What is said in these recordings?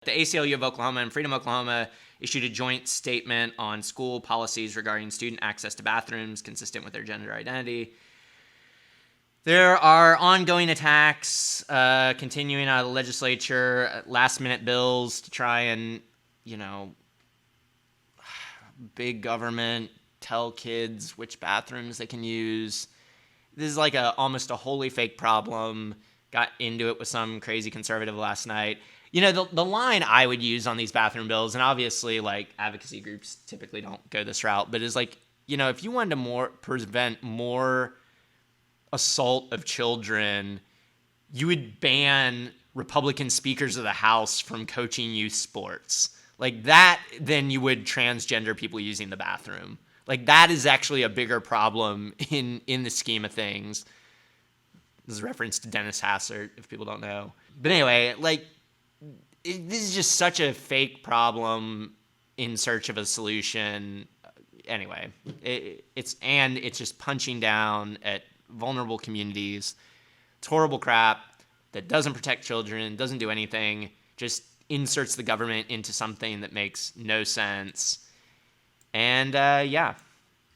The ACLU of Oklahoma and Freedom Oklahoma issued a joint statement on school policies regarding student access to bathrooms consistent with their gender identity. There are ongoing attacks continuing out of the legislature, last-minute bills to try and, big government tell kids which bathrooms they can use. This is like almost a wholly fake problem. Got into it with some crazy conservative last night. The line I would use on these bathroom bills, and obviously like advocacy groups typically don't go this route, but is like, if you wanted to prevent more assault of children, you would ban Republican speakers of the House from coaching youth sports. Like that, then you would transgender people using the bathroom. Like that is actually a bigger problem in the scheme of things. This is a reference to Dennis Hassert, if people don't know. But anyway, this is just such a fake problem in search of a solution. Anyway, it's just punching down at vulnerable communities. It's horrible crap that doesn't protect children, doesn't do anything, just inserts the government into something that makes no sense. And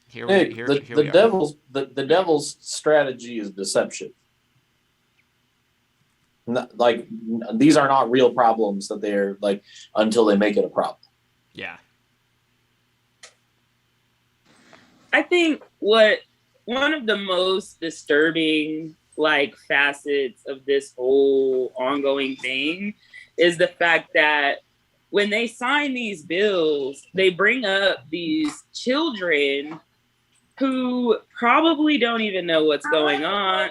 here we are. The devil's strategy is deception. These are not real problems that they're until they make it a problem. Yeah. I think one of the most disturbing facets of this whole ongoing thing is the fact that when they sign these bills, they bring up these children who probably don't even know what's going on,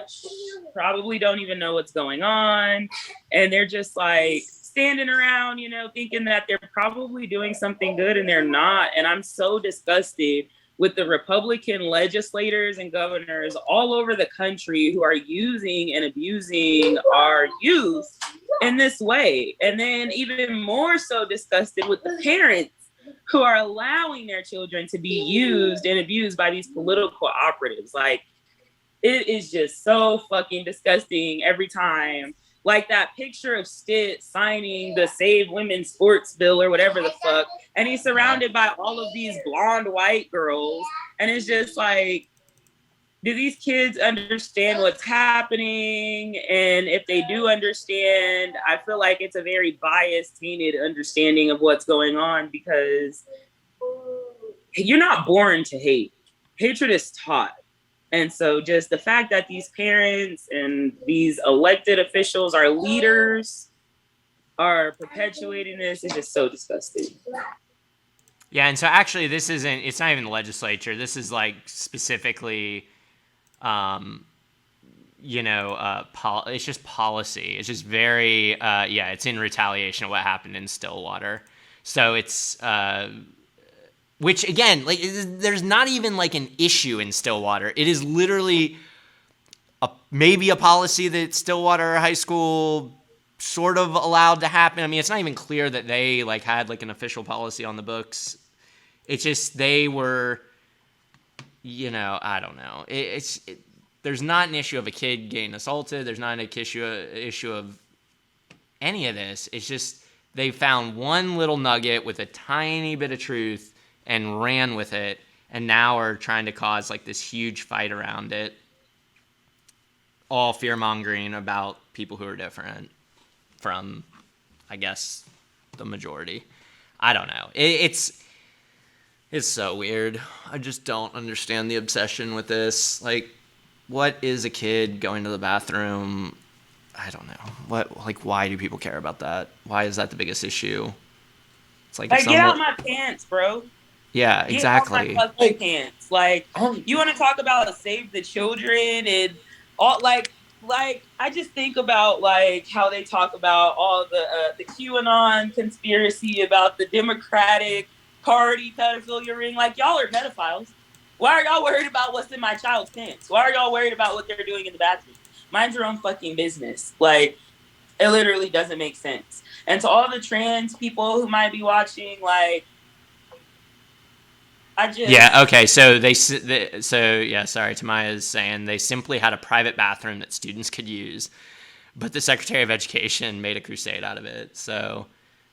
and they're just standing around, thinking that they're probably doing something good and they're not. And I'm so disgusted with the Republican legislators and governors all over the country who are using and abusing our youth in this way. And then even more so disgusted with the parents who are allowing their children to be used and abused by these political operatives. It is just so fucking disgusting every time. That picture of Stitt signing the Save Women's Sports Bill or whatever the fuck, and he's surrounded by all of these blonde white girls, and it's just do these kids understand what's happening? And if they do understand, I feel like it's a very biased, tainted understanding of what's going on, because you're not born to hate. Hatred is taught. And so just the fact that these parents and these elected officials, our leaders, are perpetuating this is just so disgusting. Yeah, and so actually it's not even the legislature. This is specifically it's just policy. It's just very, it's in retaliation of what happened in Stillwater. So it's, which again, there's not even an issue in Stillwater. It is literally maybe a policy that Stillwater High School sort of allowed to happen. I mean, it's not even clear that they had an official policy on the books. It's just they were, I don't know. There's not an issue of a kid getting assaulted. There's not an issue of any of this. It's just they found one little nugget with a tiny bit of truth and ran with it, and now are trying to cause this huge fight around it. All fear-mongering about people who are different from, I guess, the majority. I don't know. It's so weird. I just don't understand the obsession with this. What is a kid going to the bathroom? I don't know. Why do people care about that? Why is that the biggest issue? It's get out my pants, bro. Yeah, exactly. Get out my fucking pants. You want to talk about save the children and all, I just think about how they talk about all the QAnon conspiracy about the Democratic Party pedophilia ring. Y'all are pedophiles. Why are y'all worried about what's in my child's pants? Why are y'all worried about what they're doing in the bathroom? Mind your own fucking business. It literally doesn't make sense. And to all the trans people who might be watching, Yeah, okay, so Tamaya is saying they simply had a private bathroom that students could use, but the Secretary of Education made a crusade out of it. So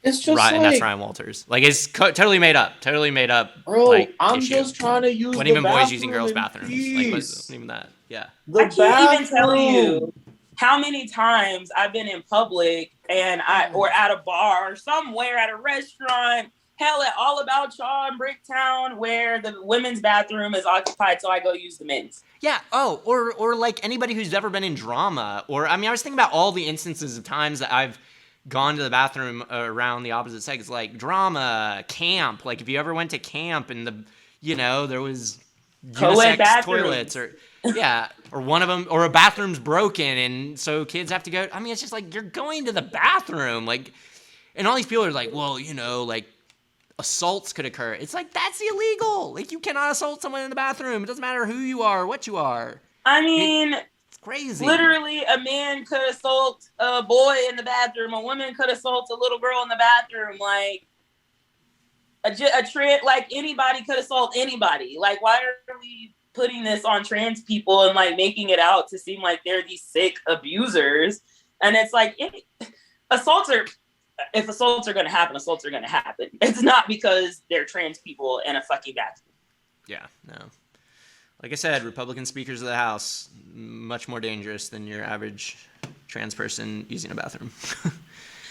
It's just and that's like, Ryan Walters. Like, it's totally made up. Totally made up. bro, Like, I'm issue. just trying to use Wasn't the even boys using bathroom girls' in bathrooms. Like, wasn't peace. even that. Yeah. The I can't even tell bathroom. you how many times I've been in public and or at a bar or somewhere at a restaurant, hell at All About Y'all in Bricktown, where the women's bathroom is occupied, so I go use the men's. Yeah. Oh, or like anybody who's ever been in drama, or I mean, I was thinking about all the instances of times that I've gone to the bathroom around the opposite sex, like drama, camp. Like if you ever went to camp and there was Co-ed unisex bathrooms. toilets, or yeah, or one of them, or a bathroom's broken and so kids have to go. I mean, it's just like you're going to the bathroom, like, and all these people are like, well, like assaults could occur. It's like, that's illegal. Like, you cannot assault someone in the bathroom. It doesn't matter who you are or what you are. I mean, it's crazy. Literally, a man could assault a boy in the bathroom. A woman could assault a little girl in the bathroom. Like, like anybody could assault anybody. Like, why are we putting this on trans people and like making it out to seem like they're these sick abusers? And it's like, if assaults are going to happen, assaults are going to happen. It's not because they're trans people in a fucking bathroom. Yeah, no. Like I said, Republican speakers of the House, much more dangerous than your average trans person using a bathroom.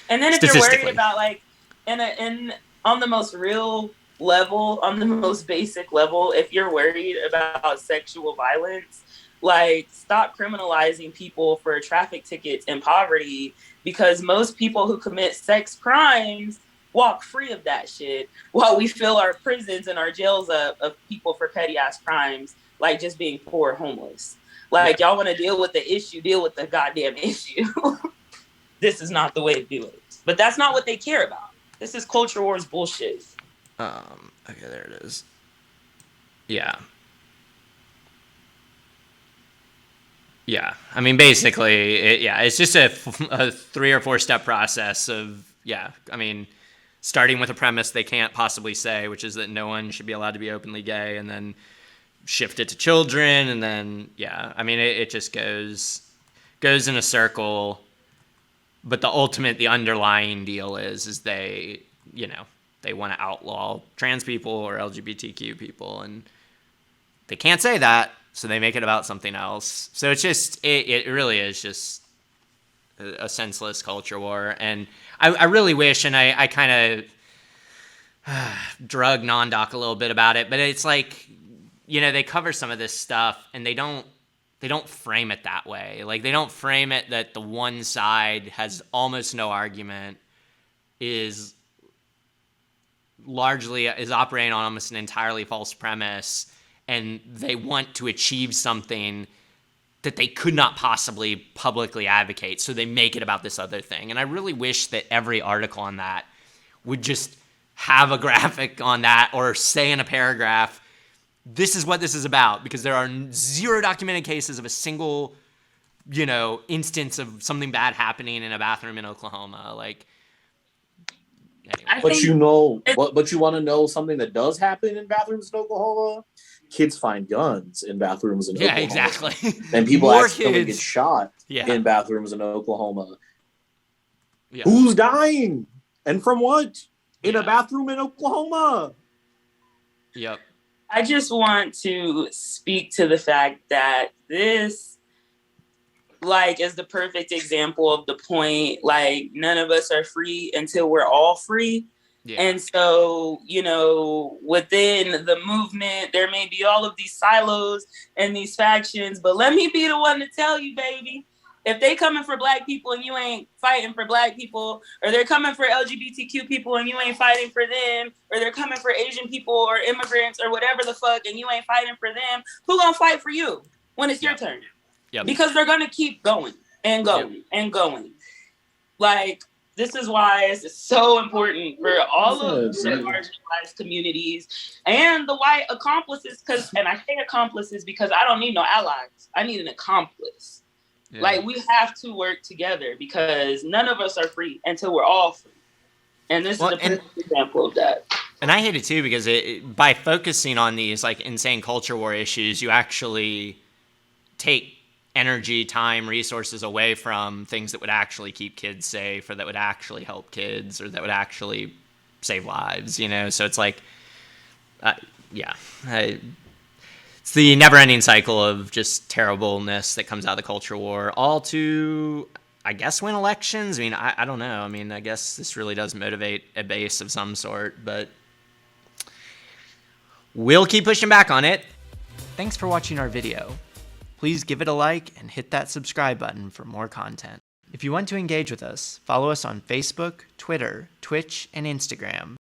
And then if you're worried about like, on the most real level, on the most basic level, if you're worried about sexual violence, like, stop criminalizing people for traffic tickets and poverty, because most people who commit sex crimes walk free of that shit, while we fill our prisons and our jails up of people for petty ass crimes, like just being poor, homeless. Like, y'all want to deal with the issue, deal with the goddamn issue. This is not the way to do it. But that's not what they care about. This is culture wars bullshit. Okay, there it is. Yeah. Yeah, I mean, basically, it's just a 3 or 4 step process of, I mean, starting with a premise they can't possibly say, which is that no one should be allowed to be openly gay, and then shift it to children, and then, I mean, it just goes in a circle, but the underlying deal is they, they want to outlaw trans people or LGBTQ people, and they can't say that, so they make it about something else. So it's just, it really is just a senseless culture war. And I really wish, and I kind of drug non-doc a little bit about it, but it's like, they cover some of this stuff and they don't frame it that way. Like, they don't frame it that the one side has almost no argument, is operating on almost an entirely false premise, and they want to achieve something that they could not possibly publicly advocate, so they make it about this other thing. And I really wish that every article on that would just have a graphic on that, or say in a paragraph, this is what this is about, because there are 0 documented cases of a single, instance of something bad happening in a bathroom in Oklahoma. Like, anyway. But you want to know something that does happen in bathrooms in Oklahoma? Kids find guns in bathrooms in Oklahoma. Yeah, exactly. And people accidentally get shot in bathrooms in Oklahoma. Yeah. Who's dying? And from what? In a bathroom in Oklahoma. Yep. I just want to speak to the fact that this, like, is the perfect example of the point, like, none of us are free until we're all free. Yeah. And so, within the movement, there may be all of these silos and these factions, but let me be the one to tell you, baby, if they coming for Black people and you ain't fighting for Black people, or they're coming for LGBTQ people and you ain't fighting for them, or they're coming for Asian people or immigrants or whatever the fuck and you ain't fighting for them, who gonna fight for you when it's your turn? Yep. Because they're gonna keep going and going and going. Like, this is why it's so important for all of the marginalized communities and the white accomplices, and I say accomplices because I don't need no allies. I need an accomplice. Yeah. Like, we have to work together, because none of us are free until we're all free. And this is a perfect example of that. And I hate it too, because by focusing on these like insane culture war issues, you actually take energy, time, resources away from things that would actually keep kids safe, or that would actually help kids, or that would actually save lives, you know? So it's like, it's the never-ending cycle of just terribleness that comes out of the culture war, all to, I guess, win elections. I mean, I don't know. I mean, I guess this really does motivate a base of some sort, but we'll keep pushing back on it. Thanks for watching our video. Please give it a like and hit that subscribe button for more content. If you want to engage with us, follow us on Facebook, Twitter, Twitch, and Instagram.